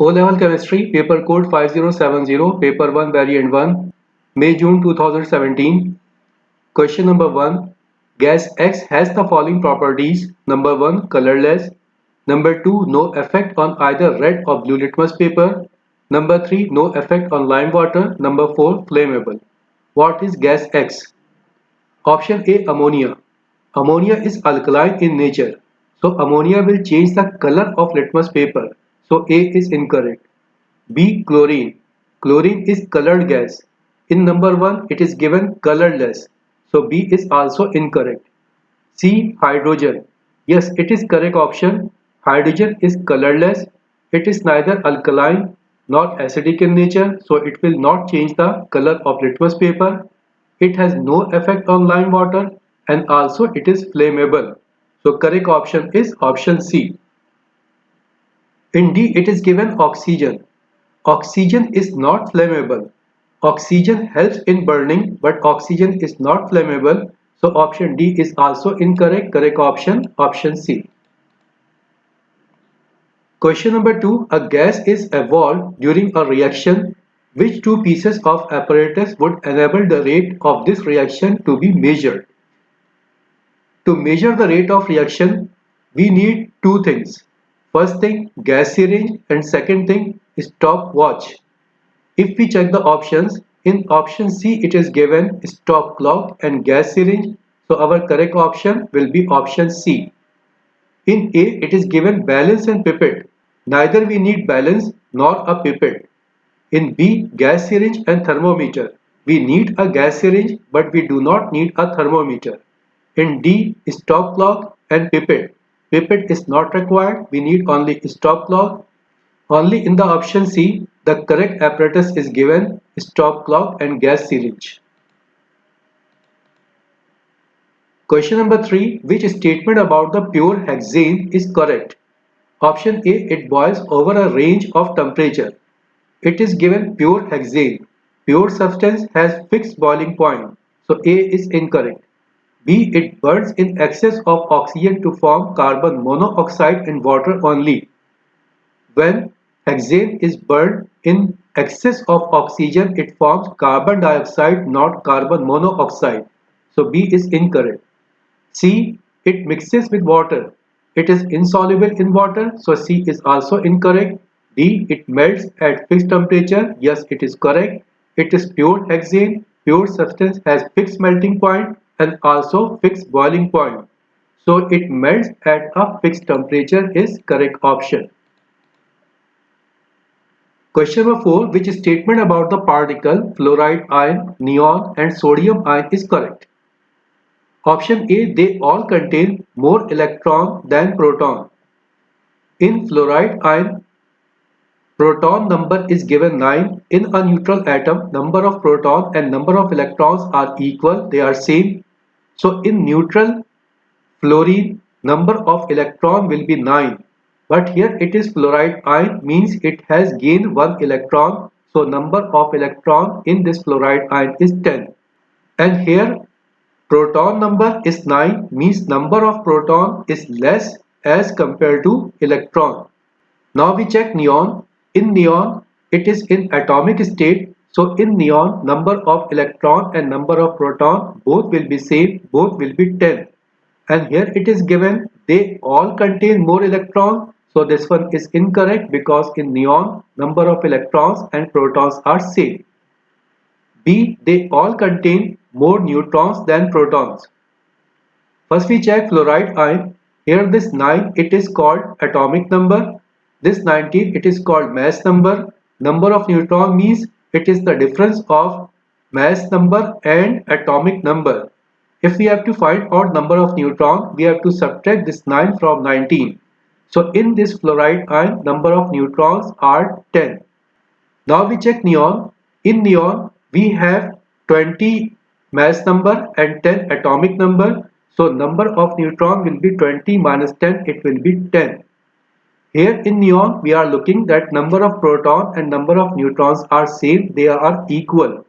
O-Level Chemistry, Paper Code 5070, Paper 1, Variant 1, May-June 2017. Question number 1. Gas X has the following properties. Number 1, colorless. Number 2, no effect on either red or blue litmus paper. Number 3, no effect on lime water. Number 4, flammable. What is gas X? Option A, ammonia. Ammonia is alkaline in nature. So ammonia will change the color of litmus paper. So A is incorrect. B. Chlorine. Chlorine is colored gas. In number 1 it is given colorless. So B is also incorrect. C. Hydrogen. Yes, it is correct option. Hydrogen is colorless. It is neither alkaline nor acidic in nature, so it will not change the color of litmus paper. It has no effect on lime water and also it is flammable. So correct option is option C. In D it is given oxygen. Oxygen is not flammable. Oxygen helps in burning but oxygen is not flammable. So option D is also incorrect. Correct option, option C. Question number 2. A gas is evolved during a reaction. Which two pieces of apparatus would enable the rate of this reaction to be measured? To measure the rate of reaction, we need two things. First thing, gas syringe, and second thing, stopwatch. If we check the options, in option C it is given stop clock and gas syringe, so our correct option will be option C. In A it is given balance and pipette, neither we need balance nor a pipette. In B, gas syringe and thermometer, we need a gas syringe but we do not need a thermometer. In D, stop clock and pipette, pipette is not required, we need only stop clock. Only in the option C, the correct apparatus is given stop clock and gas syringe. Question number 3. Which statement about the pure hexane is correct? Option A. It boils over a range of temperature. It is given pure hexane. Pure substance has fixed boiling point. So A is incorrect. B. It burns in excess of oxygen to form carbon monoxide and water only. When hexane is burned in excess of oxygen, it forms carbon dioxide, not carbon monoxide. So B is incorrect. C. It mixes with water. It is insoluble in water. So C is also incorrect. D. It melts at fixed temperature. Yes, it is correct. It is pure hexane. Pure substance has fixed melting point and also fixed boiling point. So it melts at a fixed temperature is correct option. Question number 4. Which statement about the particle, fluoride ion, neon and sodium ion is correct? Option A. They all contain more electron than proton. In fluoride ion, proton number is given 9. In a neutral atom, number of proton and number of electrons are equal, they are same. So in neutral fluorine, number of electron will be 9. But here it is fluoride ion, means it has gained 1 electron. So number of electron in this fluoride ion is 10. And here proton number is 9, means number of proton is less as compared to electron. Now we check neon. In neon, it is in atomic state. So in neon, number of electron and number of proton both will be same, both will be 10. And here it is given they all contain more electrons. So this one is incorrect because in neon, number of electrons and protons are same. B. They all contain more neutrons than protons. First we check fluoride ion. Here this 9 it is called atomic number. This 19 it is called mass number. Number of neutron means it is the difference of mass number and atomic number. If we have to find out number of neutron, we have to subtract this 9 from 19. So in this fluoride ion, number of neutrons are 10. Now we check neon. In neon, we have 20 mass number and 10 atomic number. So number of neutron will be 20 minus 10, it will be 10. Here in neon, we are looking that number of proton and number of neutrons are same, they are equal.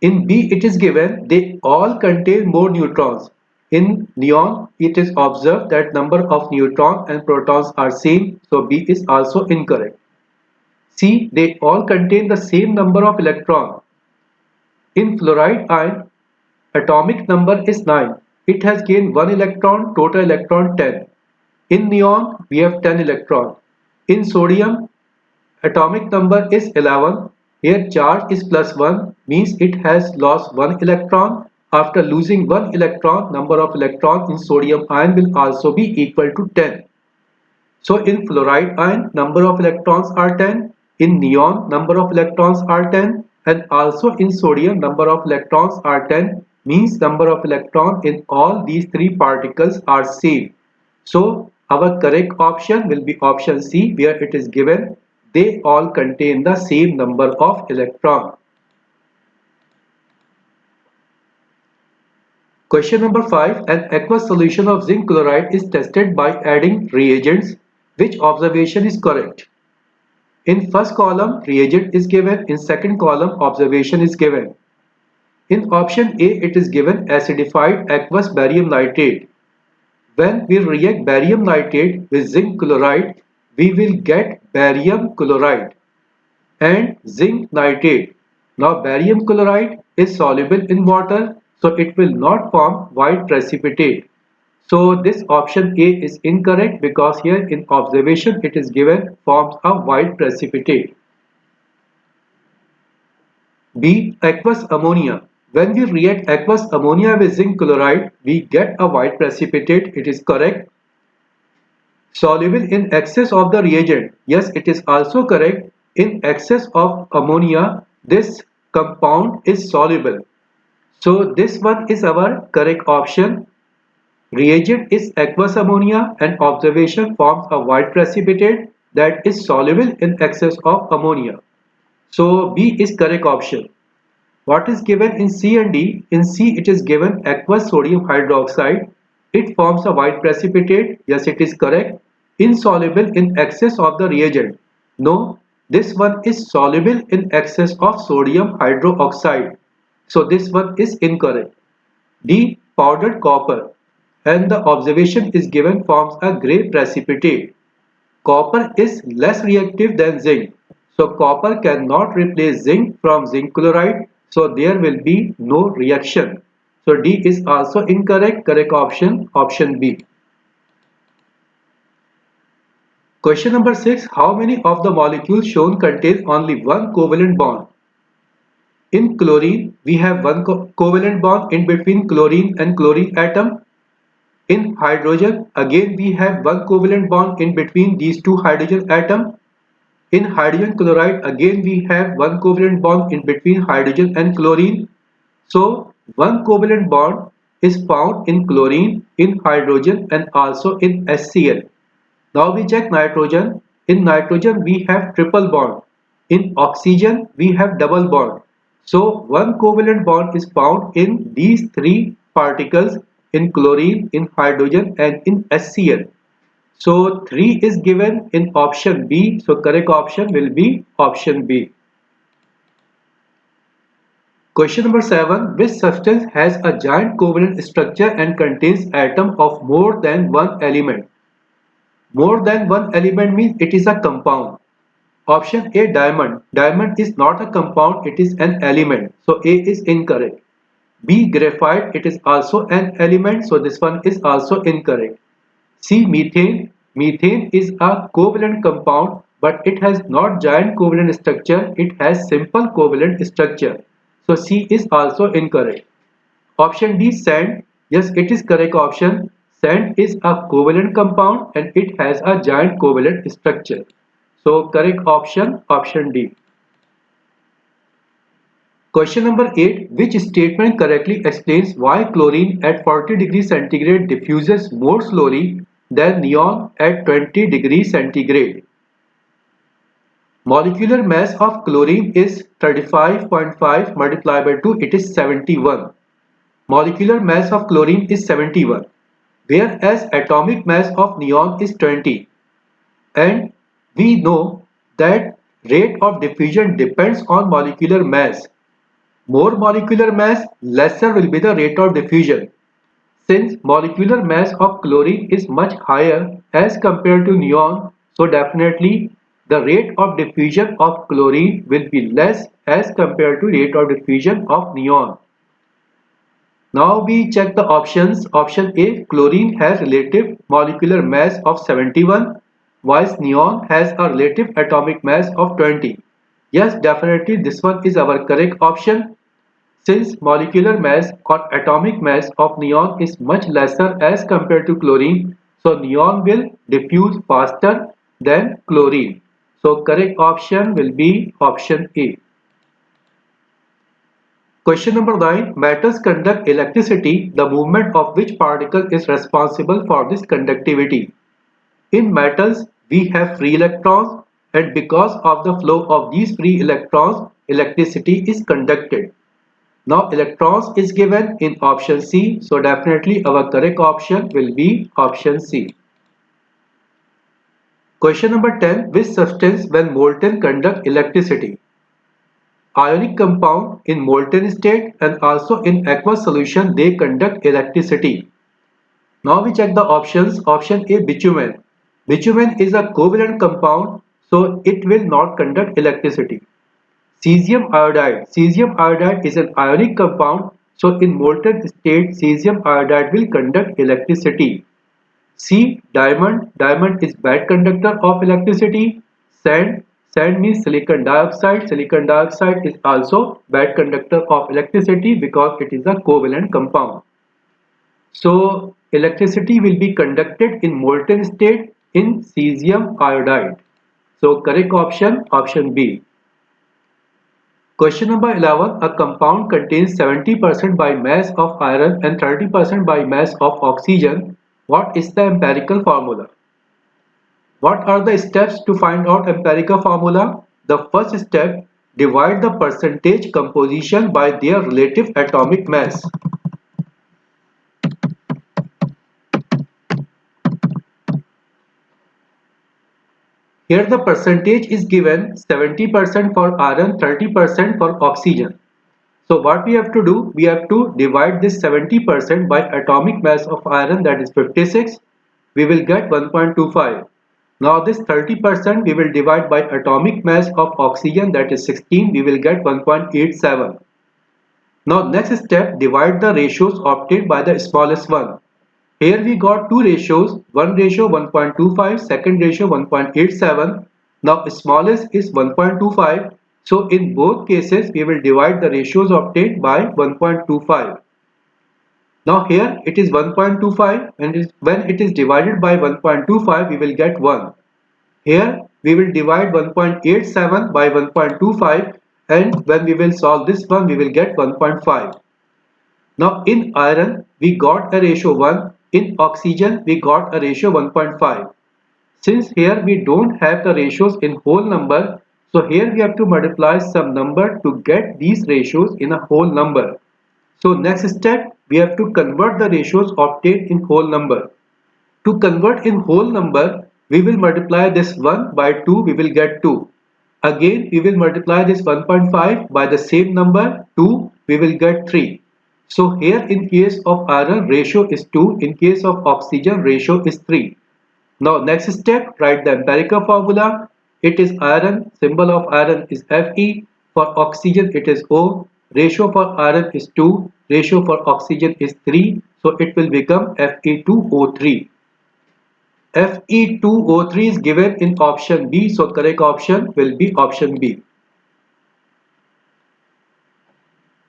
In B, it is given they all contain more neutrons. In neon, it is observed that number of neutron and protons are same, so B is also incorrect. C. They all contain the same number of electrons. In fluoride ion, atomic number is 9. It has gained 1 electron, total electron 10. In neon, we have 10 electrons. In sodium, atomic number is 11. Here charge is plus 1, means it has lost 1 electron. After losing 1 electron, number of electrons in sodium ion will also be equal to 10. So in fluoride ion, number of electrons are 10. In neon, number of electrons are 10. And also in sodium, number of electrons are 10. Means number of electrons in all these three particles are same. So our correct option will be option C, where it is given they all contain the same number of electrons. Question number 5. An aqueous solution of zinc chloride is tested by adding reagents. Which observation is correct? In first column, reagent is given. In second column, observation is given. In option A, it is given acidified aqueous barium nitrate. When we react barium nitrate with zinc chloride, we will get barium chloride and zinc nitrate. Now barium chloride is soluble in water, so it will not form white precipitate. So this option A is incorrect because here in observation it is given forms a white precipitate. B. Aqueous ammonia. When we react aqueous ammonia with zinc chloride, we get a white precipitate. It is correct. Soluble in excess of the reagent. Yes, it is also correct. In excess of ammonia, this compound is soluble. So this one is our correct option. Reagent is aqueous ammonia and observation forms a white precipitate that is soluble in excess of ammonia. So B is correct option. What is given in C and D? In C it is given aqueous sodium hydroxide. It forms a white precipitate. Yes, it is correct. Insoluble in excess of the reagent. No, this one is soluble in excess of sodium hydroxide. So this one is incorrect. D. Powdered copper. And the observation is given forms a grey precipitate. Copper is less reactive than zinc. So copper cannot replace zinc from zinc chloride. So there will be no reaction. So D is also incorrect. Correct option, option B. Question number 6. How many of the molecules shown contain only one covalent bond? In chlorine, we have one covalent bond in between chlorine and chlorine atom. In hydrogen, again we have one covalent bond in between these two hydrogen atoms. In hydrogen chloride, again we have one covalent bond in between hydrogen and chlorine. So, one covalent bond is found in chlorine, in hydrogen and also in HCl. Now we check nitrogen. In nitrogen we have triple bond. In oxygen we have double bond. So one covalent bond is found in these three particles in chlorine, in hydrogen and in HCl. So 3 is given in option B. So correct option will be option B. Question number 7. Which substance has a giant covalent structure and contains atom of more than one element? More than one element means it is a compound. Option A, diamond. Diamond is not a compound, it is an element. So A is incorrect. B, graphite. It is also an element. So this one is also incorrect. C, methane. Methane is a covalent compound, but it has not giant covalent structure. It has simple covalent structure. So C is also incorrect. Option D, sand. Yes, it is correct option. Sand is a covalent compound and it has a giant covalent structure. So correct option, option D. Question number 8. Which statement correctly explains why chlorine at 40 degrees centigrade diffuses more slowly than neon at 20 degrees centigrade? Molecular mass of chlorine is 35.5 multiplied by 2, it is 71. Molecular mass of chlorine is 71, whereas atomic mass of neon is 20. And we know that rate of diffusion depends on molecular mass. More molecular mass, lesser will be the rate of diffusion. Since molecular mass of chlorine is much higher as compared to neon, so definitely the rate of diffusion of chlorine will be less as compared to rate of diffusion of neon. Now we check the options. Option A, chlorine has relative molecular mass of 71, whilst neon has a relative atomic mass of 20. Yes, definitely this one is our correct option. Since molecular mass or atomic mass of neon is much lesser as compared to chlorine, so neon will diffuse faster than chlorine. So correct option will be option A. Question number 9. Metals conduct electricity, the movement of which particle is responsible for this conductivity? In metals, we have free electrons, and because of the flow of these free electrons, electricity is conducted. Now electrons is given in option C, so definitely our correct option will be option C. Question number 10. Which substance when molten conduct electricity? Ionic compound in molten state and also in aqueous solution they conduct electricity. Now we check the options. Option A, bitumen. Bitumen is a covalent compound, so it will not conduct electricity. Cesium iodide. Cesium iodide is an ionic compound, so in molten state cesium iodide will conduct electricity. C, diamond. Diamond is bad conductor of electricity. Sand. Sand means silicon dioxide. Silicon dioxide is also bad conductor of electricity because it is a covalent compound. So electricity will be conducted in molten state in cesium iodide. So correct option, option B. Question number 11. A compound contains 70% by mass of iron and 30% by mass of oxygen. What is the empirical formula? What are the steps to find out empirical formula? The first step, divide the percentage composition by their relative atomic mass. Here the percentage is given 70% for iron, 30% for oxygen. So what we have to do, we have to divide this 70% by atomic mass of iron, that is 56. We will get 1.25. Now this 30% we will divide by atomic mass of oxygen, that is 16. We will get 1.87. Now next step, divide the ratios obtained by the smallest one. Here we got two ratios, one ratio 1.25, second ratio 1.87. Now smallest is 1.25. So in both cases we will divide the ratios obtained by 1.25. Now here it is 1.25 and when it is divided by 1.25 we will get 1. Here we will divide 1.87 by 1.25 and when we will solve this one we will get 1.5. Now in iron we got a ratio 1, in oxygen we got a ratio 1.5. Since here we don't have the ratios in whole number, so here we have to multiply some number to get these ratios in a whole number. So next step, we have to convert the ratios obtained in whole number. To convert in whole number, we will multiply this 1 by 2, we will get 2. Again, we will multiply this 1.5 by the same number 2, we will get 3. So here in case of iron ratio is 2, in case of oxygen ratio is 3. Now next step, write the empirical formula. It is iron, symbol of iron is Fe, for oxygen it is O, ratio for iron is 2, ratio for oxygen is 3, so it will become Fe2O3. Fe2O3 is given in option B, so correct option will be option B.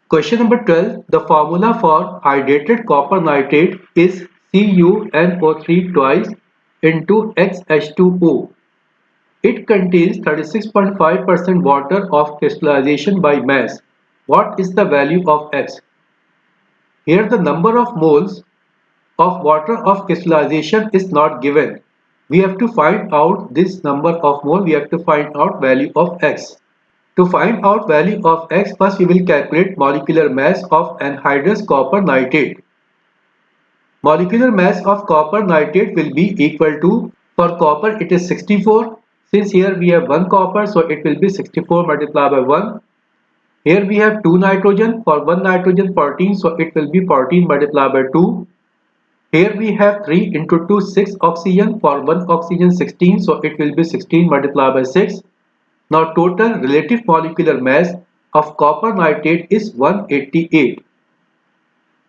Question number 12. The formula for hydrated copper nitrate is CuNO3 twice into XH2O. It contains 36.5% water of crystallization by mass. What is the value of X? Here the number of moles of water of crystallization is not given. We have to find out this number of mole, we have to find out value of X. To find out value of X, first we will calculate molecular mass of anhydrous copper nitrate. Molecular mass of copper nitrate will be equal to, for copper it is 64. Since here we have 1 copper, so it will be 64 multiplied by 1. Here we have 2 nitrogen, for 1 nitrogen 14, so it will be 14 multiplied by 2. Here we have 3 into 2 6 oxygen, for 1 oxygen 16, so it will be 16 multiplied by 6. Now total relative molecular mass of copper nitrate is 188.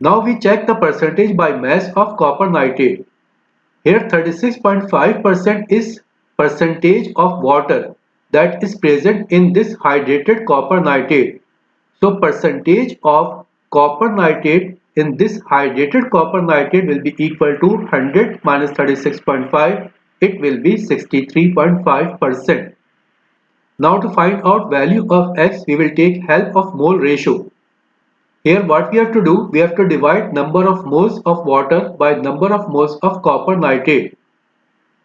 Now we check the percentage by mass of copper nitrate. Here 36.5% is percentage of water that is present in this hydrated copper nitrate. So percentage of copper nitrate in this hydrated copper nitrate will be equal to 100 minus 36.5. It will be 63.5%. Now to find out value of X, we will take help of mole ratio. Here what we have to do, we have to divide number of moles of water by number of moles of copper nitrate.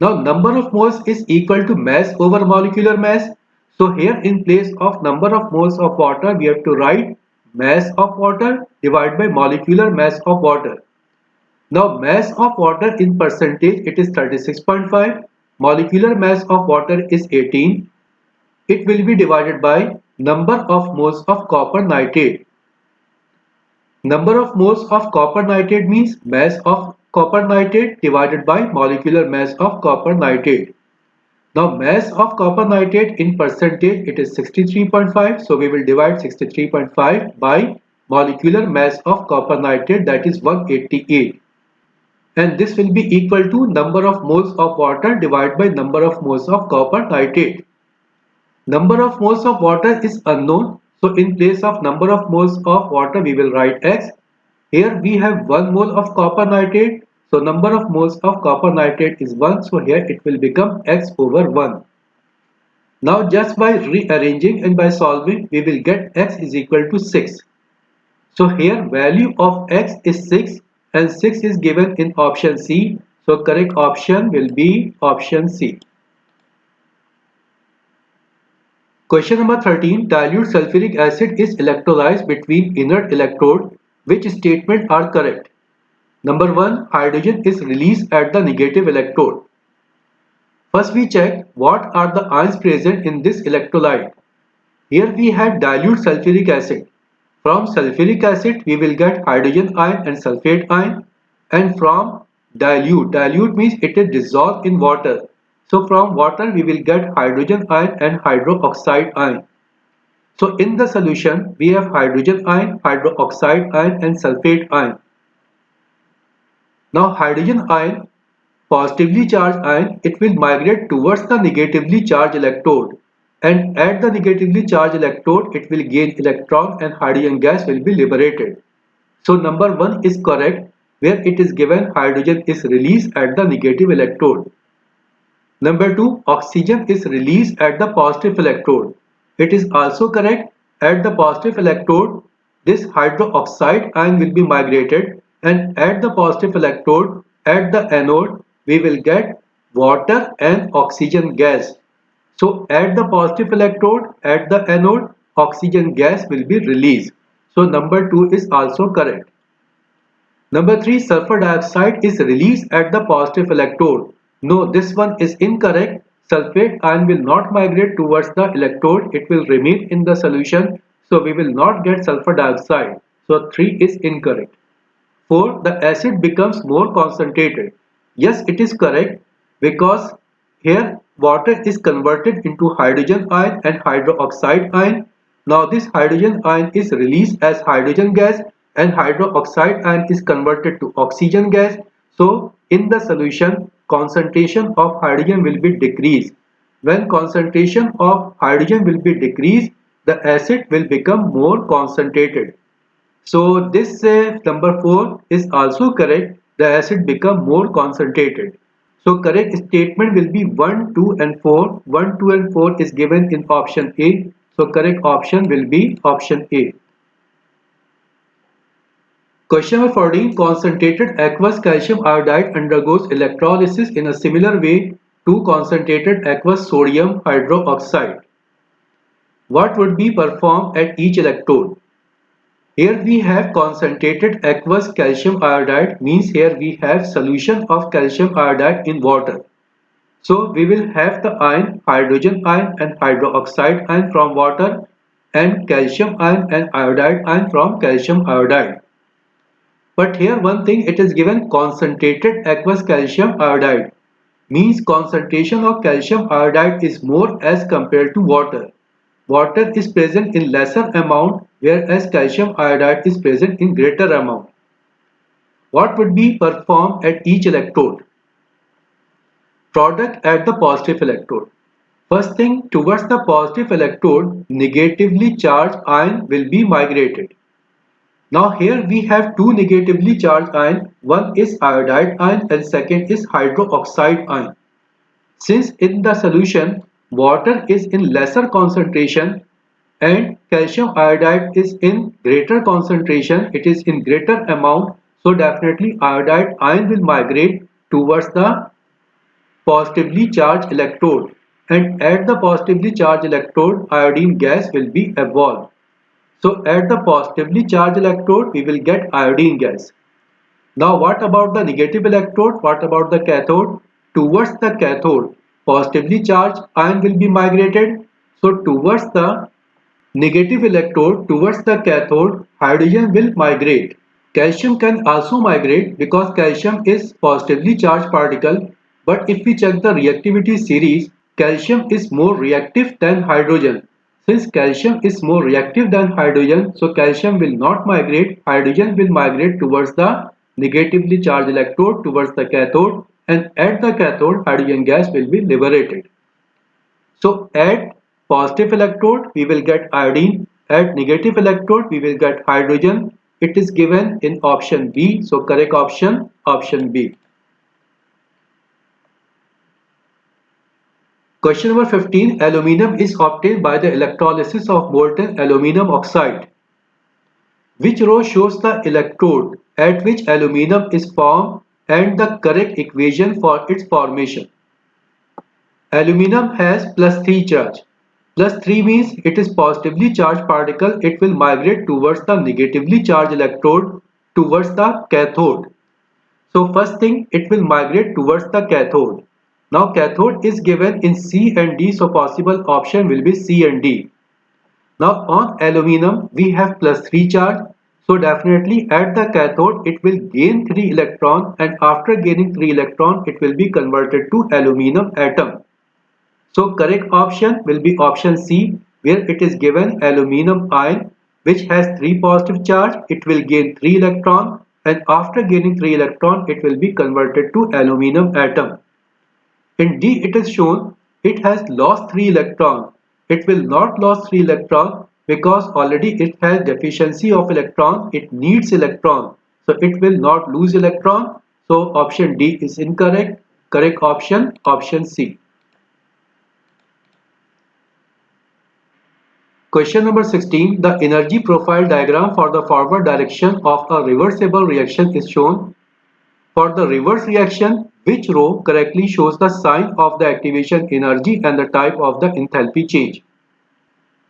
Now number of moles is equal to mass over molecular mass. So here in place of number of moles of water, we have to write mass of water divided by molecular mass of water. Now mass of water in percentage, it is 36.5. Molecular mass of water is 18. It will be divided by number of moles of copper nitrate. Number of moles of copper nitrate means mass of copper nitrate divided by molecular mass of copper nitrate. Now mass of copper nitrate in percentage, it is 63.5. So we will divide 63.5 by molecular mass of copper nitrate, that is 188. And this will be equal to number of moles of water divided by number of moles of copper nitrate. Number of moles of water is unknown. So in place of number of moles of water, we will write X. Here we have 1 mole of copper nitrate. So number of moles of copper nitrate is 1. So here it will become X over 1. Now just by rearranging and by solving, we will get X is equal to 6. So here value of X is 6 and 6 is given in option C. So correct option will be option C. Question number 13. Dilute sulfuric acid is electrolyzed between inert electrode. Which statement are correct? Number 1. Hydrogen is released at the negative electrode. First we check what are the ions present in this electrolyte. Here we have dilute sulfuric acid. From sulfuric acid we will get hydrogen ion and sulfate ion. And from dilute means it is dissolved in water. So from water we will get hydrogen ion and hydroxide ion. So in the solution we have hydrogen ion, hydroxide ion and sulfate ion. Now hydrogen ion, positively charged ion, it will migrate towards the negatively charged electrode, and at the negatively charged electrode it will gain electron and hydrogen gas will be liberated. So number 1 is correct, where it is given hydrogen is released at the negative electrode. Number 2, oxygen is released at the positive electrode. It is also correct. At the positive electrode, this hydroxide ion will be migrated, and at the positive electrode, at the anode, we will get water and oxygen gas. So at the positive electrode, at the anode, oxygen gas will be released. So number 2 is also correct. Number 3, sulfur dioxide is released at the positive electrode. No, this one is incorrect. Sulfate ion will not migrate towards the electrode. It will remain in the solution. So we will not get sulfur dioxide. So 3 is incorrect. 4, the acid becomes more concentrated. Yes, it is correct, because here water is converted into hydrogen ion and hydroxide ion. Now this hydrogen ion is released as hydrogen gas and hydroxide ion is converted to oxygen gas. So in the solution, concentration of hydrogen will be decreased. When concentration of hydrogen will be decreased, the acid will become more concentrated. So this number 4 is also correct. The acid become more concentrated. So correct statement will be 1, 2 and 4. 1, 2 and 4 is given in option A. So correct option will be option A. Question number 14. Concentrated aqueous calcium iodide undergoes electrolysis in a similar way to concentrated aqueous sodium hydroxide. What would be performed at each electrode? Here we have concentrated aqueous calcium iodide, means here we have solution of calcium iodide in water. So we will have the ion, hydrogen ion and hydroxide ion from water, and calcium ion and iodide ion from calcium iodide. But here one thing, it is given concentrated aqueous calcium iodide. Means concentration of calcium iodide is more as compared to water. Water is present in lesser amount whereas calcium iodide is present in greater amount. What would be performed at each electrode? Product at the positive electrode. First thing, towards the positive electrode, negatively charged ion will be migrated. Now here we have two negatively charged ion, one is iodide ion and second is hydroxide ion. Since in the solution water is in lesser concentration and calcium iodide is in greater concentration, it is in greater amount, so definitely iodide ion will migrate towards the positively charged electrode, and at the positively charged electrode iodine gas will be evolved. So at the positively charged electrode we will get iodine gas. Now what about the negative electrode? What about the cathode? Towards the cathode, positively charged ion will be migrated. So towards the negative electrode, towards the cathode, hydrogen will migrate. Calcium can also migrate because calcium is positively charged particle. But if we check the reactivity series, calcium is more reactive than hydrogen. Since calcium is more reactive than hydrogen, so calcium will not migrate, hydrogen will migrate towards the negatively charged electrode, towards the cathode, and at the cathode hydrogen gas will be liberated. So at positive electrode we will get iodine, at negative electrode we will get hydrogen. It is given in option B, so correct option, option B. Question number 15. Aluminum is obtained by the electrolysis of molten aluminum oxide. Which row shows the electrode at which aluminum is formed and the correct equation for its formation? Aluminum has +3 charge. +3 means it is positively charged particle. It will migrate towards the negatively charged electrode, towards the cathode. So first thing, it will migrate towards the cathode. Now cathode is given in C and D, so possible option will be C and D. Now on aluminum we have +3 charge, so definitely at the cathode it will gain 3 electron, and after gaining 3 electron it will be converted to aluminum atom. So correct option will be option C, where it is given aluminum ion which has 3 positive charge, it will gain 3 electron, and after gaining 3 electron it will be converted to aluminum atom. In D it is shown it has lost 3 electron. It will not lose 3 electron because already it has deficiency of electron. It needs electron. So it will not lose electron. So option D is incorrect. Correct option, option C. Question number 16. The energy profile diagram for the forward direction of a reversible reaction is shown. For the reverse reaction, which row correctly shows the sign of the activation energy and the type of the enthalpy change?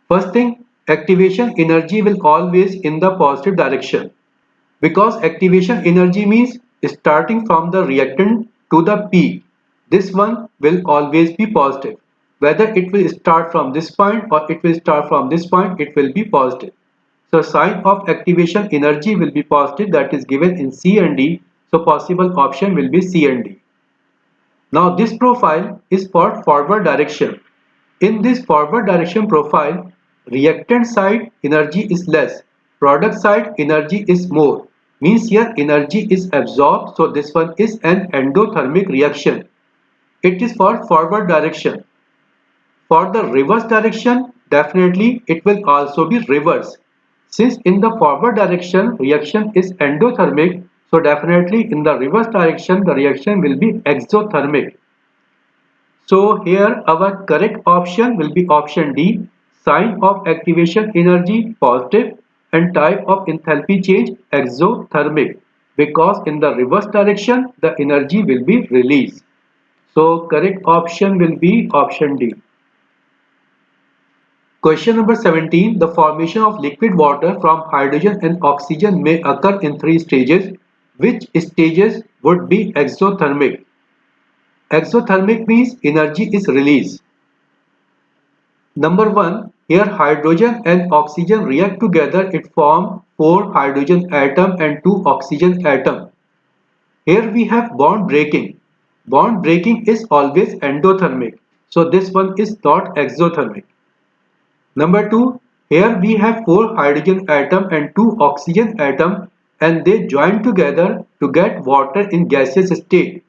First thing, activation energy will always in the positive direction, because activation energy means starting from the reactant to the peak. This one will always be positive. Whether it will start from this point or it will start from this point, it will be positive. So sign of activation energy will be positive, that is given in C and D. So possible option will be C and D. Now this profile is for forward direction. In this forward direction profile, reactant side energy is less, product side energy is more. Means here energy is absorbed, so this one is an endothermic reaction. It is for forward direction. For the reverse direction, definitely it will also be reverse. Since in the forward direction reaction is endothermic, so definitely in the reverse direction the reaction will be exothermic. So here our correct option will be option D. Sign of activation energy positive and type of enthalpy change exothermic, because in the reverse direction the energy will be released. So correct option will be option D. Question number 17. The formation of liquid water from hydrogen and oxygen may occur in 3 stages. Which stages would be exothermic? Exothermic means energy is released. Number 1. Here hydrogen and oxygen react together, it forms 4 hydrogen atom and 2 oxygen atom. Here we have bond breaking. Bond breaking is always endothermic. So this one is not exothermic. Number 2, here we have 4 hydrogen atom and 2 oxygen atom and they join together to get water in gaseous state.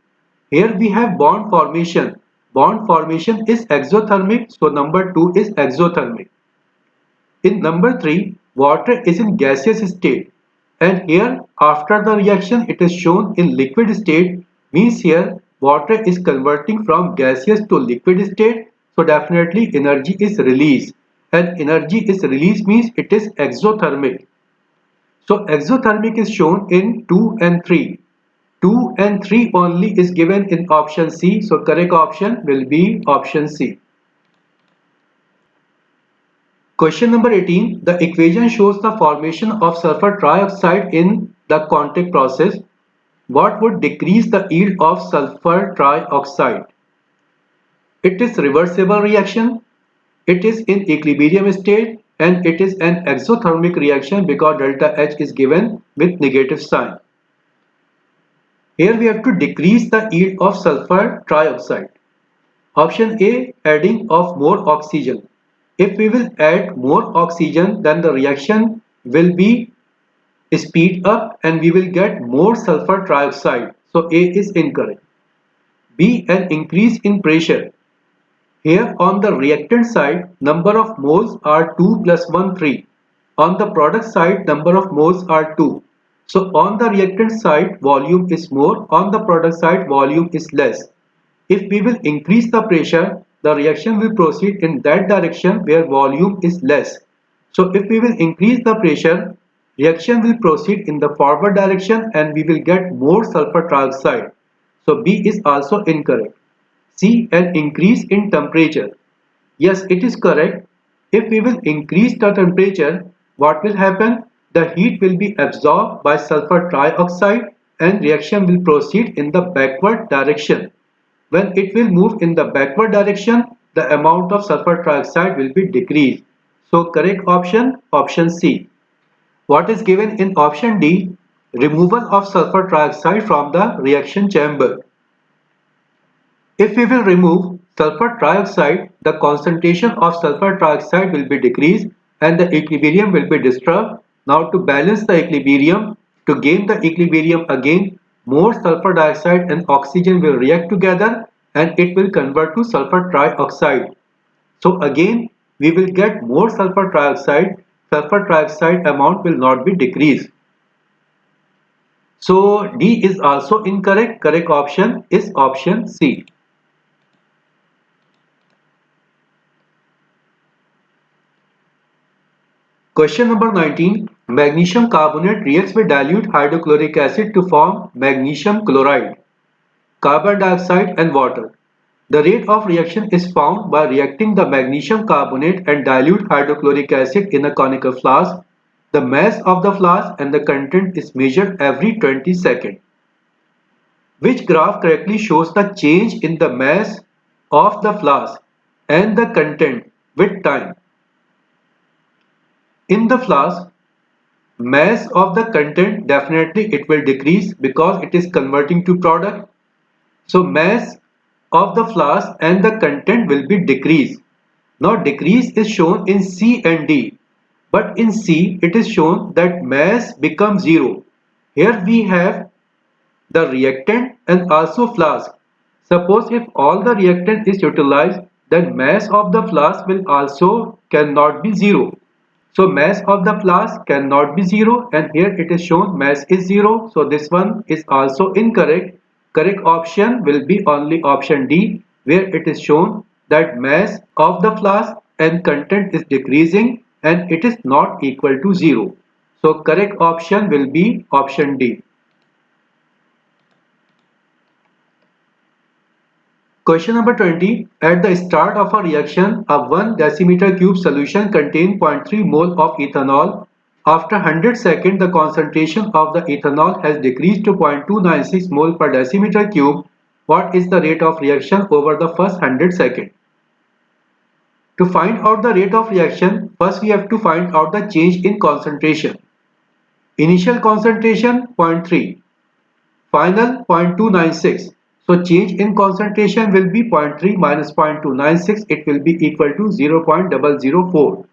Here we have bond formation. Bond formation is exothermic, so number 2 is exothermic. In number 3, water is in gaseous state and here after the reaction it is shown in liquid state, means here water is converting from gaseous to liquid state, so definitely energy is released, and energy is released means it is exothermic. So exothermic is shown in 2 and 3. 2 and 3 only is given in option C, so correct option will be option C. Question number 18. The equation shows the formation of sulfur trioxide in the contact process. What would decrease the yield of sulfur trioxide? It is reversible reaction, it is in equilibrium state, and it is an exothermic reaction because delta H is given with negative sign. Here we have to decrease the yield of sulfur trioxide. Option A, adding of more oxygen. If we will add more oxygen, then the reaction will be speed up and we will get more sulfur trioxide. So A is incorrect. B, an increase in pressure. Here on the reactant side, number of moles are 2 plus 1, 3. On the product side, number of moles are 2. So on the reactant side, volume is more. On the product side, volume is less. If we will increase the pressure, the reaction will proceed in that direction where volume is less. So if we will increase the pressure, reaction will proceed in the forward direction and we will get more sulfur trioxide. So B is also incorrect. C, an increase in temperature. Yes, it is correct. If we will increase the temperature, what will happen? The heat will be absorbed by sulfur trioxide and reaction will proceed in the backward direction. When it will move in the backward direction, the amount of sulfur trioxide will be decreased. So correct option, option C. What is given in option D? Removal of sulfur trioxide from the reaction chamber. If we will remove sulfur trioxide, the concentration of sulfur trioxide will be decreased and the equilibrium will be disturbed. Now to balance the equilibrium, to gain the equilibrium again, more sulfur dioxide and oxygen will react together and it will convert to sulfur trioxide. So again, we will get more sulfur trioxide. Sulfur trioxide amount will not be decreased. So D is also incorrect. Correct option is option C. Question number 19. Magnesium carbonate reacts with dilute hydrochloric acid to form magnesium chloride, carbon dioxide and water. The rate of reaction is found by reacting the magnesium carbonate and dilute hydrochloric acid in a conical flask. The mass of the flask and the content is measured every 20 seconds. Which graph correctly shows the change in the mass of the flask and the content with time? In the flask, mass of the content, definitely it will decrease because it is converting to product. So mass of the flask and the content will be decreased. Now decrease is shown in C and D, but in C it is shown that mass becomes 0. Here we have the reactant and also flask. Suppose if all the reactant is utilized, then mass of the flask will also cannot be 0. So mass of the flask cannot be 0 and here it is shown mass is 0. So this one is also incorrect. Correct option will be only option D, where it is shown that mass of the flask and content is decreasing and it is not equal to 0. So correct option will be option D. Question number 20. At the start of a reaction, a 1 decimeter cube solution contains 0.3 mole of ethanol. After 100 seconds, the concentration of the ethanol has decreased to 0.296 mole per decimeter cube. What is the rate of reaction over the first 100 seconds? To find out the rate of reaction, first we have to find out the change in concentration. Initial concentration 0.3, final 0.296. So change in concentration will be 0.3 minus 0.296. It will be equal to 0.004.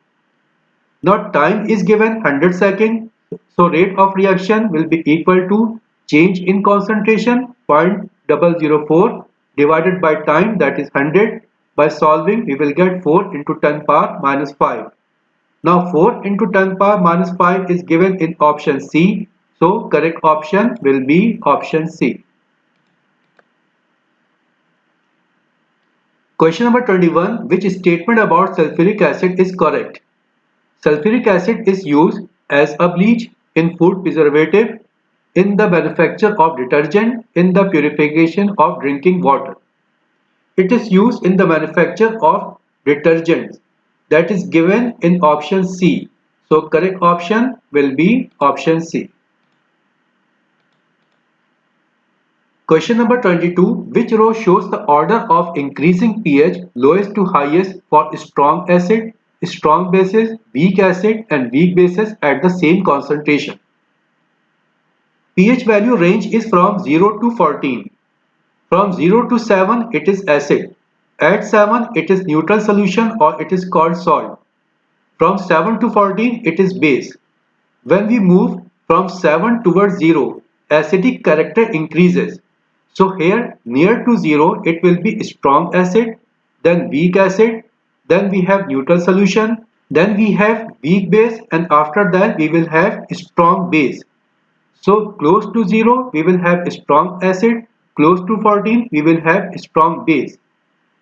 Now time is given 100 seconds. So rate of reaction will be equal to change in concentration 0.004 divided by time, that is 100. By solving we will get 4 into 10 power minus 5. Now 4 into 10 power minus 5 is given in option C. So correct option will be option C. Question number 21. Which statement about sulfuric acid is correct? Sulfuric acid is used as a bleach, in food preservative, in the manufacture of detergent, in the purification of drinking water. It is used in the manufacture of detergents. That is given in option C. So correct option will be option C. Question number 22. Which row shows the order of increasing pH lowest to highest for strong acid, strong bases, weak acid and weak bases at the same concentration? pH value range is from 0 to 14. From 0 to 7 it is acid. At 7 it is neutral solution or it is called salt. From 7 to 14 it is base. When we move from 7 towards 0, acidic character increases. So here near to 0 it will be strong acid, then weak acid, then we have neutral solution, then we have weak base, and after that we will have strong base. So close to 0 we will have strong acid, close to 14 we will have strong base.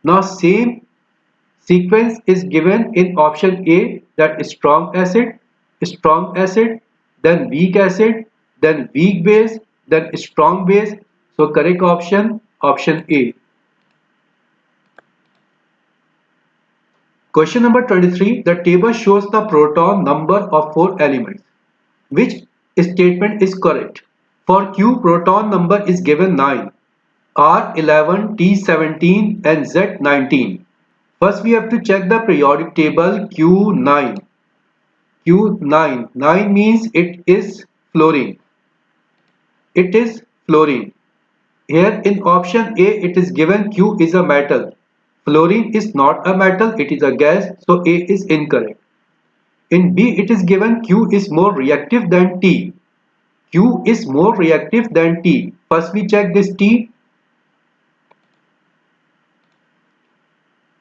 Now same sequence is given in option A, that strong acid, then weak acid, then weak base, then strong base. So correct option, option A. Question number 23. The table shows the proton number of 4 elements. Which statement is correct? For Q, proton number is given 9, R11, T17 and Z19. First we have to check the periodic table Q9. Q9. 9 means it is fluorine. It is fluorine. Here in option A it is given Q is a metal. Fluorine is not a metal, it is a gas, so A is incorrect. In B it is given Q is more reactive than T. Q is more reactive than T. First we check this T.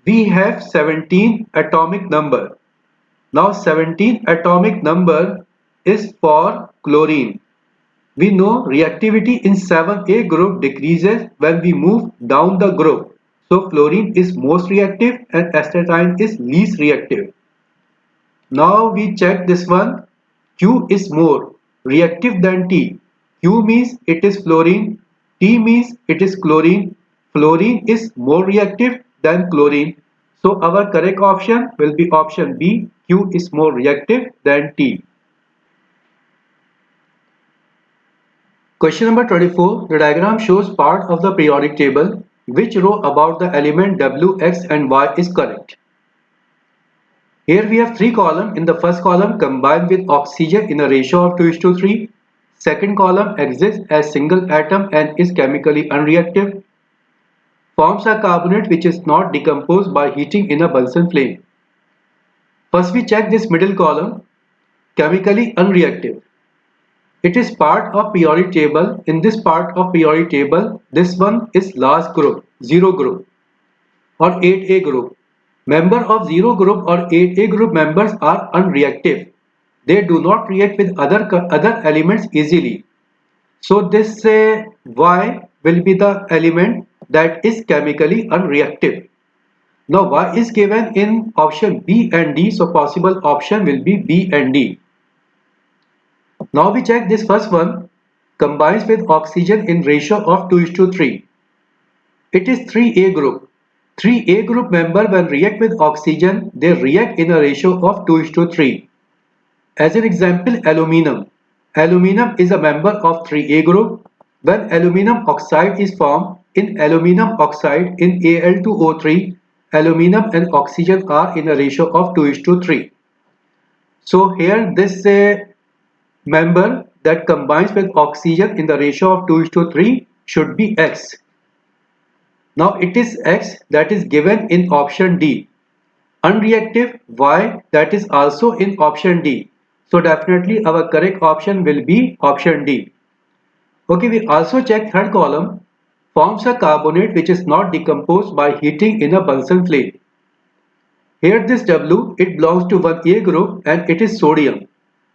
We have 17 atomic number. Now 17 atomic number is for chlorine. We know reactivity in 7A group decreases when we move down the group. So fluorine is most reactive and astatine is least reactive. Now we check this one. Q is more reactive than T. Q means it is fluorine. T means it is chlorine. Fluorine is more reactive than chlorine. So our correct option will be option B. Q is more reactive than T. Question number 24. The diagram shows part of the periodic table. Which row about the element W, X and Y is correct? Here we have 3 columns. In the first column, combined with oxygen in a ratio of 2:3. Second column exists as single atom and is chemically unreactive. Forms a carbonate which is not decomposed by heating in a Bunsen flame. First we check this middle column, chemically unreactive. It is part of periodic table. In this part of periodic table, this one is last group, 0 group or 8A group. Member of 0 group or 8A group members are unreactive. They do not react with other elements easily. So this Y will be the element that is chemically unreactive. Now Y is given in option B and D, so possible option will be B and D. Now we check this first one, combines with oxygen in ratio of 2:3. It is 3A group. 3A group member when react with oxygen, they react in a ratio of 2:3. As an example, aluminum. Aluminum is a member of 3A group. When aluminum oxide is formed, in aluminum oxide in Al2O3, aluminum and oxygen are in a ratio of 2:3. So here this member that combines with oxygen in the ratio of 2:3 should be X. Now it is X that is given in option D. Unreactive Y that is also in option D. So definitely our correct option will be option D. Okay, we also check third column. Forms a carbonate which is not decomposed by heating in a Bunsen flame. Here this W, it belongs to 1A group and it is sodium.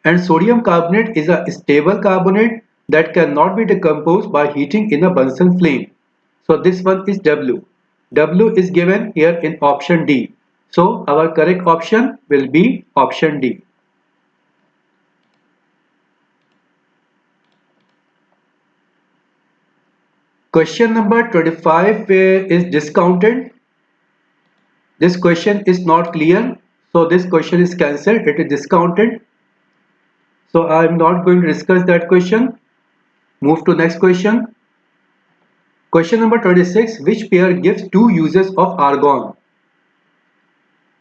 And sodium carbonate is a stable carbonate that cannot be decomposed by heating in a Bunsen flame. So this one is W. W is given here in option D. So our correct option will be option D. Question number 25 is discounted. This question is not clear. So this question is cancelled. It is discounted. So I am not going to discuss that question. Move to next question. Question number 26. Which pair gives two uses of argon?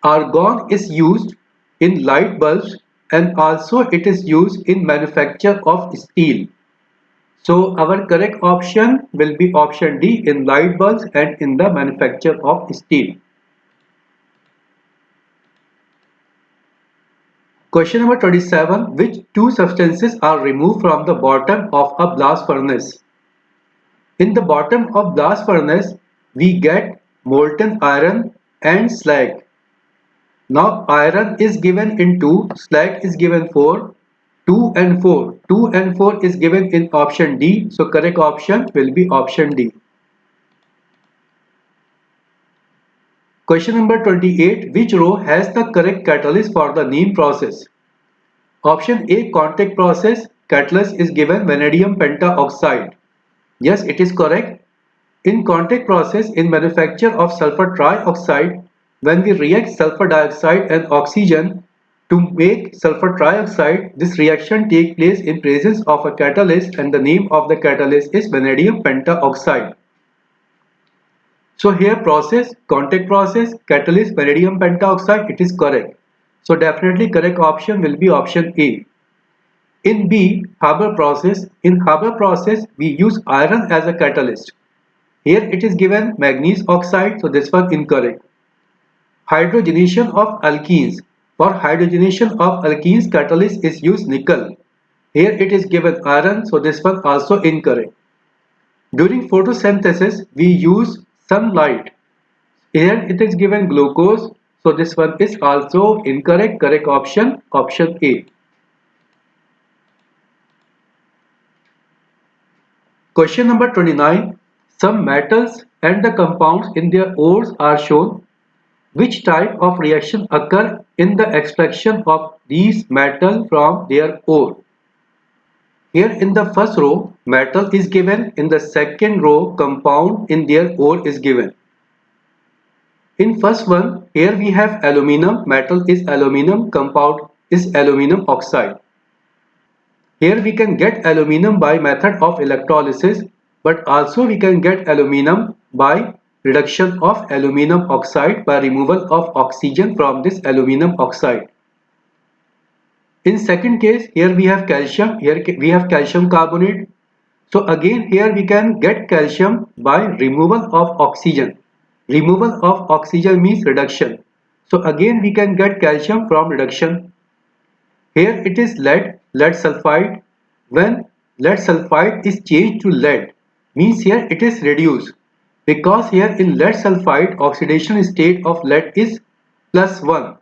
Argon is used in light bulbs and also it is used in manufacture of steel. So our correct option will be option D, in light bulbs and in the manufacture of steel. Question number 27. Which two substances are removed from the bottom of a blast furnace? In the bottom of blast furnace, we get molten iron and slag. Now iron is given in 2, slag is given 4, 2 and 4. 2 and 4 is given in option D, so correct option will be option D. Question number 28. Which row has the correct catalyst for the Neem process? Option A, contact process, catalyst is given vanadium pentaoxide. Yes, it is correct. In contact process, in manufacture of sulfur trioxide, when we react sulfur dioxide and oxygen to make sulfur trioxide, this reaction takes place in presence of a catalyst and the name of the catalyst is vanadium pentaoxide. So here process, contact process, catalyst, vanadium pentaoxide, it is correct. So definitely correct option will be option A. In B, Haber process, in Haber process we use iron as a catalyst. Here it is given manganese oxide, so this one incorrect. Hydrogenation of alkenes. For hydrogenation of alkenes, catalyst is used nickel. Here it is given iron, so this one also incorrect. During photosynthesis, we use sunlight. Here it is given glucose, so this one is also incorrect. Correct option, option A. Question number 29. Some metals and the compounds in their ores are shown. Which type of reaction occur in the extraction of these metals from their ore? Here in the first row, metal is given. In the second row, compound in their ore is given. In first one, here we have aluminum. Metal is aluminum. Compound is aluminum oxide. Here we can get aluminum by method of electrolysis, but also we can get aluminum by reduction of aluminum oxide by removal of oxygen from this aluminum oxide. In second case, here we have calcium, here we have calcium carbonate. So again here we can get calcium by removal of oxygen. Removal of oxygen means reduction. So again we can get calcium from reduction. Here it is lead, lead sulfide. When lead sulfide is changed to lead, means here it is reduced. Because here in lead sulfide, oxidation state of lead is +1.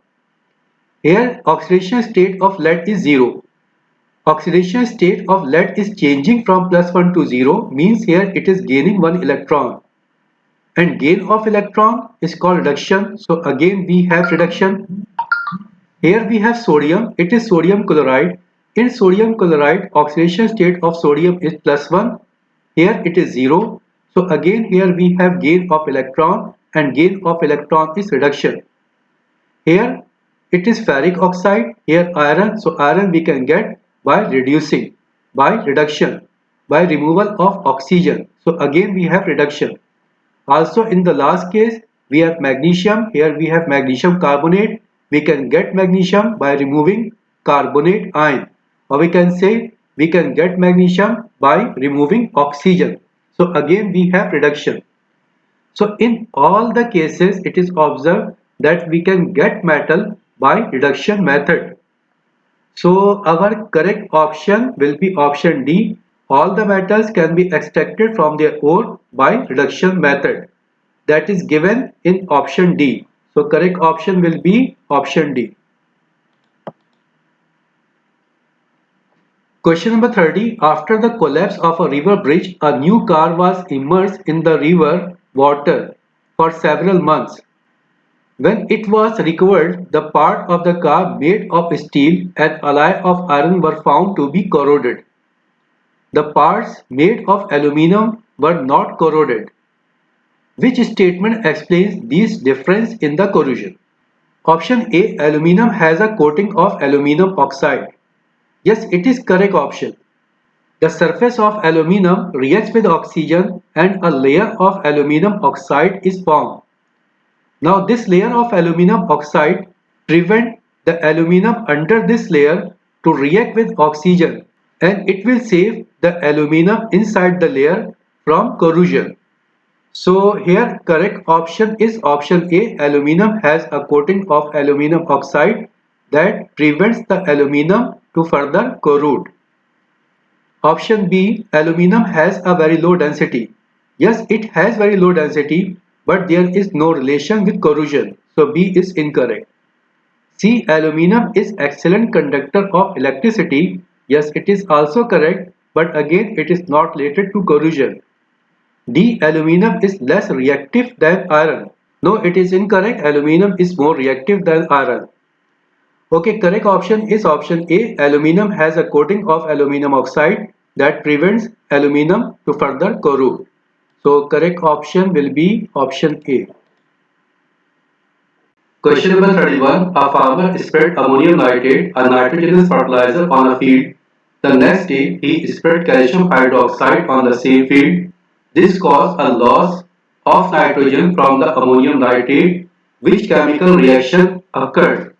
Here oxidation state of lead is 0. Oxidation state of lead is changing from +1 to 0, means here it is gaining 1 electron. And gain of electron is called reduction. So again we have reduction. Here we have sodium, it is sodium chloride. In sodium chloride, oxidation state of sodium is +1. Here it is 0. So again here we have gain of electron and gain of electron is reduction. Here it is ferric oxide, here iron. So iron we can get by reducing, by reduction, by removal of oxygen. So again we have reduction. Also in the last case, we have magnesium. Here we have magnesium carbonate. We can get magnesium by removing carbonate ion, or we can say we can get magnesium by removing oxygen. So again we have reduction. So in all the cases it is observed that we can get metal by reduction method. So our correct option will be option D. All the metals can be extracted from their ore by reduction method. That is given in option D. So correct option will be option D. Question number 30. After the collapse of a river bridge, a new car was immersed in the river water for several months. When it was recovered, the part of the car made of steel and alloy of iron were found to be corroded. The parts made of aluminum were not corroded. Which statement explains this difference in the corrosion? Option A. Aluminum has a coating of aluminum oxide. Yes, it is correct option. The surface of aluminum reacts with oxygen and a layer of aluminum oxide is formed. Now this layer of aluminum oxide prevents the aluminum under this layer to react with oxygen, and it will save the aluminum inside the layer from corrosion. So here correct option is option A. Aluminum has a coating of aluminum oxide that prevents the aluminum to further corrode. Option B. Aluminum has a very low density. Yes, it has very low density, but there is no relation with corrosion. So B is incorrect. C. Aluminum is excellent conductor of electricity. Yes, it is also correct, but again it is not related to corrosion. D. Aluminum is less reactive than iron. No, it is incorrect. Aluminum is more reactive than iron. Okay, correct option is option A. Aluminum has a coating of aluminum oxide that prevents aluminum to further corrode. So correct option will be option A. Question number 31. A farmer spread ammonium nitrate, a nitrogenous fertilizer, on a field. The next day, he spread calcium hydroxide on the same field. This caused a loss of nitrogen from the ammonium nitrate. Which chemical reaction occurred?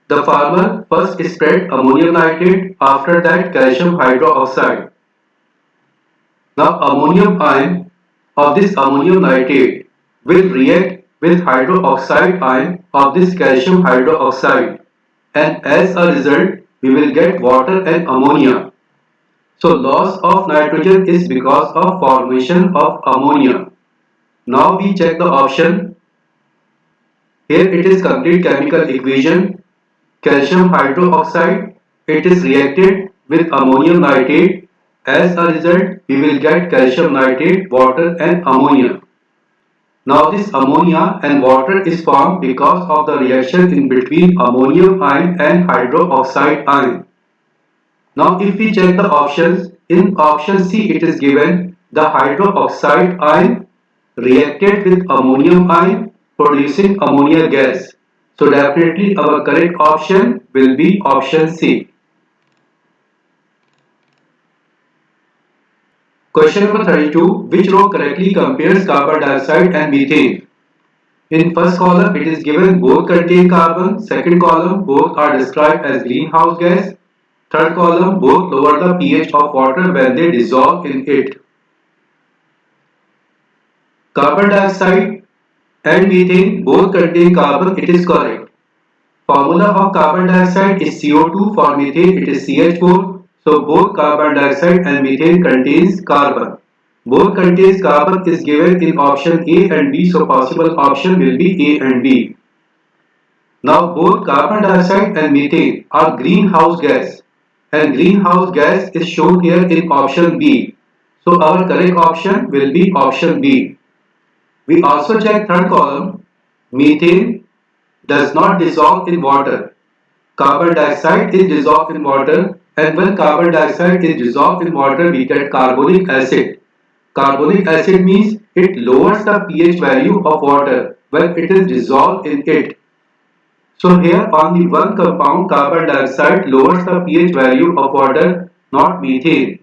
The farmer first spread ammonium nitrate, after that calcium hydroxide. Now ammonium ion of this ammonium nitrate will react with hydroxide ion of this calcium hydroxide, and as a result we will get water and ammonia. So loss of nitrogen is because of formation of ammonia. Now we check the option. Here it is complete chemical equation. Calcium hydroxide, it is reacted with ammonium nitrate. As a result, we will get calcium nitrate, water and ammonia. Now this ammonia and water is formed because of the reaction in between ammonium ion and hydroxide ion. Now if we check the options, in option C it is given the hydroxide ion reacted with ammonium ion producing ammonia gas. So definitely our correct option will be option C. Question number 32. Which row correctly compares carbon dioxide and methane? In first column it is given both contain carbon, second column both are described as greenhouse gas, third column both lower the pH of water when they dissolve in it. Carbon dioxide and methane both contain carbon, it is correct. Formula of carbon dioxide is CO2, for methane it is CH4. So both carbon dioxide and methane contains carbon. Both contains carbon is given in option A and B, so possible option will be A and B. Now both carbon dioxide and methane are greenhouse gas, and greenhouse gas is shown here in option B. So our correct option will be option B. We also check third column. Methane does not dissolve in water. Carbon dioxide is dissolved in water, and when carbon dioxide is dissolved in water we get carbonic acid. Carbonic acid means it lowers the pH value of water when it is dissolved in it. So here only one compound, carbon dioxide, lowers the pH value of water, not methane.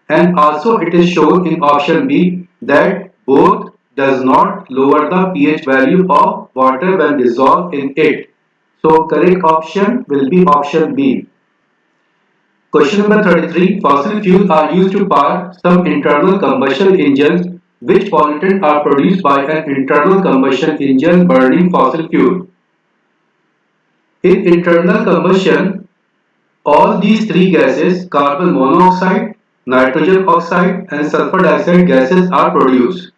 And also it is shown in option B that both does not lower the pH value of water when dissolved in it. So correct option will be option B. Question number 33. Fossil fuels are used to power some internal combustion engines. Which pollutants are produced by an internal combustion engine burning fossil fuel? In internal combustion, all these three gases, carbon monoxide, nitrogen oxide and sulfur dioxide gases are produced.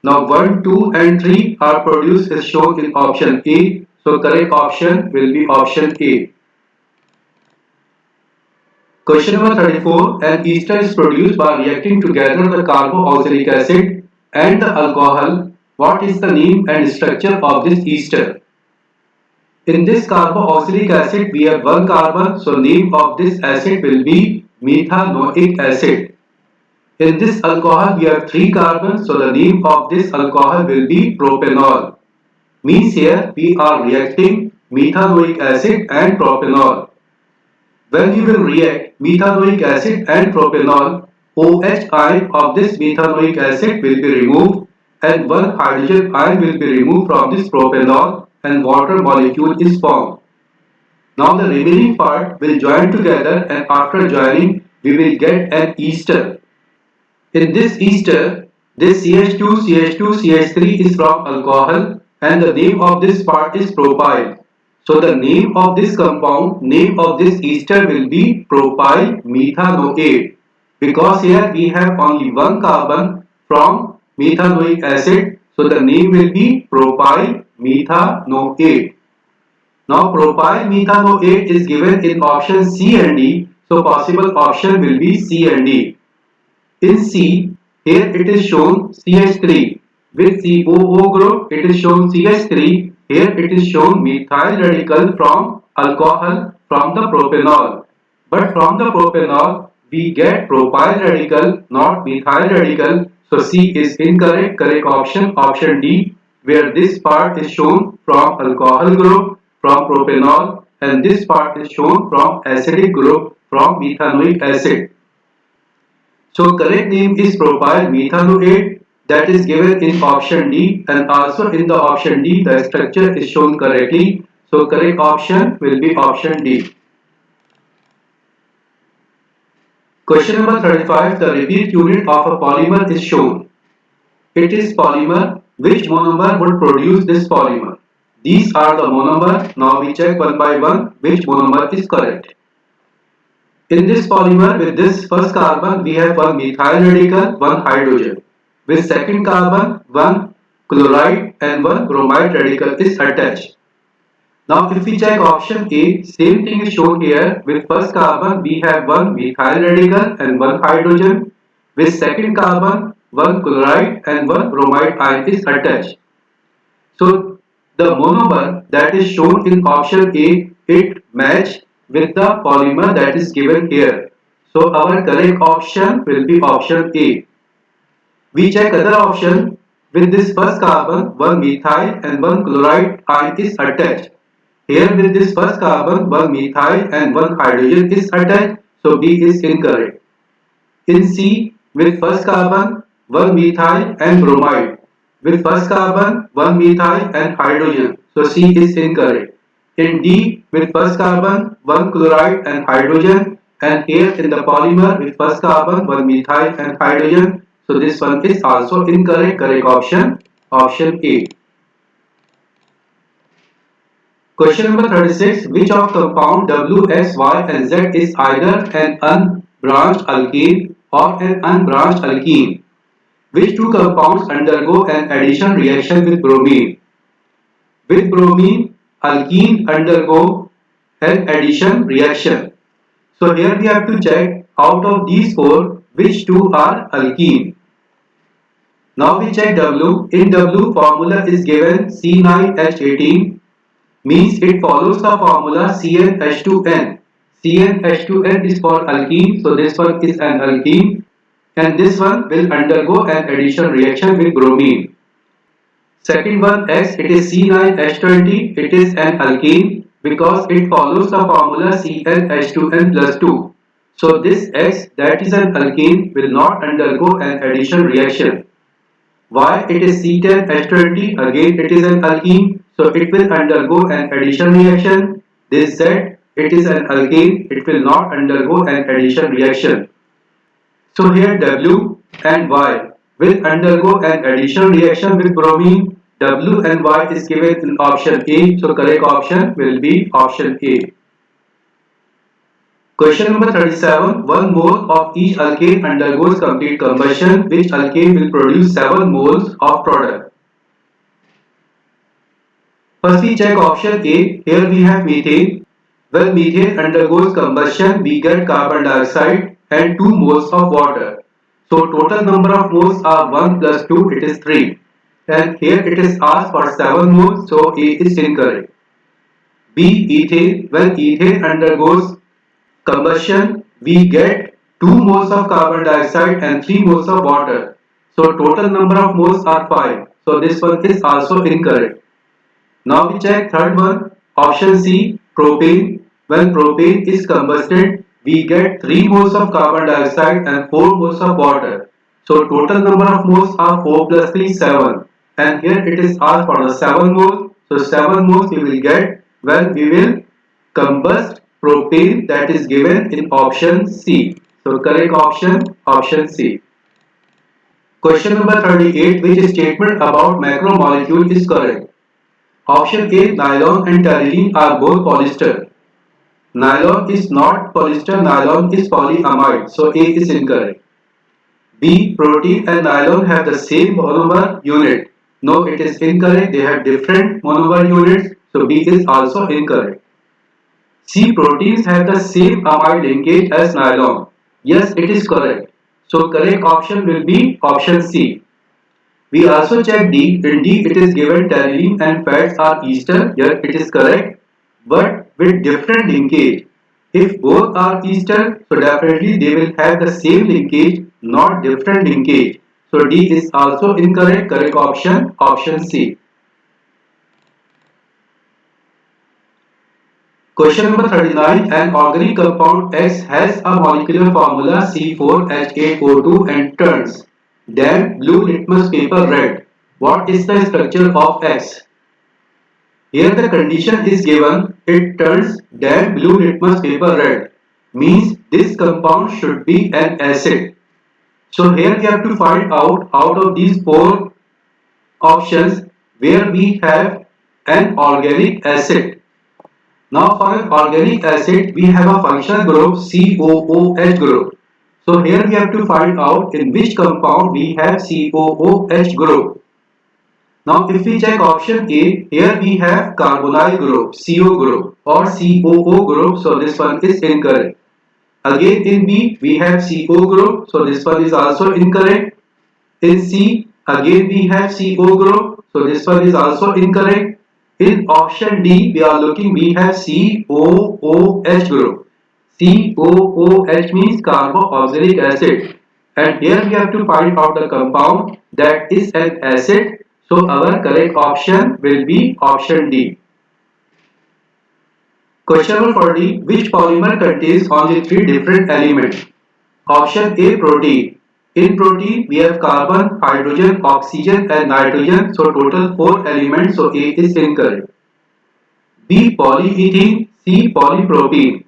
Now 1, 2 and 3 are produced as shown in option A. So correct option will be option A. Question number 34. An ester is produced by reacting together the carboxylic acid and the alcohol. What is the name and structure of this ester? In this carboxylic acid we have one carbon, so name of this acid will be methanoic acid. In this alcohol we have three carbons, so the name of this alcohol will be propanol. Means here we are reacting methanoic acid and propanol. When you will react methanoic acid and propanol, OH ion of this methanoic acid will be removed and one hydrogen ion will be removed from this propanol and water molecule is formed. Now the remaining part will join together and after joining we will get an ester. In this ester, this CH2, CH2, CH3 is from alcohol and the name of this part is propyl. So the name of this compound, name of this ester will be propyl methanoate because here we have only one carbon from methanoic acid. So the name will be propyl methanoate. Now propyl methanoate is given in option C and D. So possible option will be C and D. In C, here it is shown CH3 with COO group, it is shown CH3. Here it is shown methyl radical from alcohol from the propanol. But from the propanol, we get propyl radical, not methyl radical. So C is incorrect. Correct option, option D, where this part is shown from alcohol group from propanol and this part is shown from acidic group from methanoic acid. So correct name is propyl methanoate, that is given in option D, and also in the option D the structure is shown correctly. So correct option will be option D. Question number 35. The repeat unit of a polymer is shown. It is polymer. Which monomer would produce this polymer? These are the monomer. Now we check one by one which monomer is correct. In this polymer, with this first carbon, we have one methyl radical, one hydrogen. With second carbon, one chloride and one bromide radical is attached. Now if we check option A, same thing is shown here. With first carbon, we have one methyl radical and one hydrogen. With second carbon, one chloride and one bromide ion is attached. So the monomer that is shown in option A, it matches with the polymer that is given here. So our correct option will be option A. We check other option. With this first carbon, one methyl and one chloride ion is attached. Here with this first carbon, one methyl and one hydrogen is attached. So B is incorrect. In C, with first carbon, one methyl and bromide. With first carbon, one methyl and hydrogen. So C is incorrect. In D, with first carbon, one chloride and hydrogen, and here in the polymer with first carbon, one methyl and hydrogen. So this one is also incorrect. Correct option, option A. Question number 36. Which of compound W, X, Y and Z is either an unbranched alkane or an unbranched alkene? Which two compounds undergo an addition reaction with bromine? With bromine, alkene undergo an addition reaction. So here we have to check out of these four which two are alkene. Now we check W. In W formula is given C9H18, means it follows the formula CnH2n. CnH2n is for alkene, so this one is an alkene and this one will undergo an addition reaction with bromine. Second one X, it is C9H20, it is an alkene because it follows the formula CnH2n plus 2. So this X, that is an alkene, will not undergo an addition reaction. Why it is C10H20? Again, it is an alkene, so it will undergo an addition reaction. This Z, it is an alkane, it will not undergo an addition reaction. So here W and Y will undergo an addition reaction with bromine. W and Y is given in option A, so correct option will be option A. Question number 37. 1 mole of each alkane undergoes complete combustion. Which alkane will produce 7 moles of product? First we check option A. Here we have methane. When methane undergoes combustion, we get carbon dioxide and 2 moles of water. So total number of moles are 1 plus 2, it is 3. And here it is asked for 7 moles, so A is incorrect. B. Ethane. When ethane undergoes combustion, we get 2 moles of carbon dioxide and 3 moles of water. So total number of moles are 5. So this one is also incorrect. Now we check third one, option C, propane. When propane is combusted, we get 3 moles of carbon dioxide and 4 moles of water. So total number of moles are 4 plus 3, 7. And here it is asked for the 7 moles. So 7 moles we will get when we will combust propane, that is given in option C. So correct option, option C. Question number 38, which statement about macromolecule is correct? Option A, nylon and toluene are both polyester. Nylon is not polyester, nylon is polyamide, so A is incorrect. B, protein and nylon have the same monomer unit. No, it is incorrect, they have different monomer units, so B is also incorrect. C, proteins have the same amide linkage as nylon. Yes, it is correct. So correct option will be option C. We also check D. In D it is given toluene and fats are ester. Here it is correct, but with different linkage. If both are ester, so definitely they will have the same linkage, not different linkage. So D is also incorrect. Correct option, option C. Question number 39. An organic compound X has a molecular formula C4H8O2 and turns damp blue litmus paper red. What is the structure of X? Here the condition is given, it turns damp blue litmus paper red. Means this compound should be an acid. So here we have to find out of these 4 options where we have an organic acid. Now for an organic acid, we have a functional group COOH group. So here we have to find out in which compound we have COOH group. Now if we check option A, here we have carbonyl group, CO group or COO group, so this one is incorrect. Again in B, we have CO group, so this one is also incorrect. In C, again we have CO group, so this one is also incorrect. In option D, we are looking, we have COOH group. COOH means carboxylic acid. And here we have to find out the compound that is an acid. So our correct option will be option D. Question number 40. Which polymer contains only 3 different elements? Option A, protein. In protein, we have carbon, hydrogen, oxygen and nitrogen. So total 4 elements. So A is incorrect. B, polyethylene. C, polypropylene.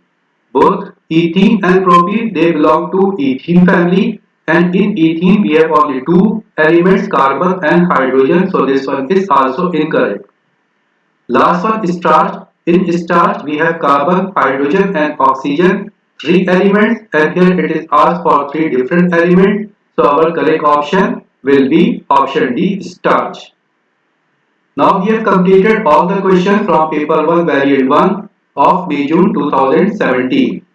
Both ethene and propene, they belong to ethene family. And in ethene, we have only 2 elements, carbon and hydrogen. So this one is also incorrect. Last one, starch. In starch, we have carbon, hydrogen and oxygen, 3 elements, and here it is asked for 3 different elements. So our correct option will be option D, starch. Now we have completed all the questions from paper 1 variant 1 of May June 2017.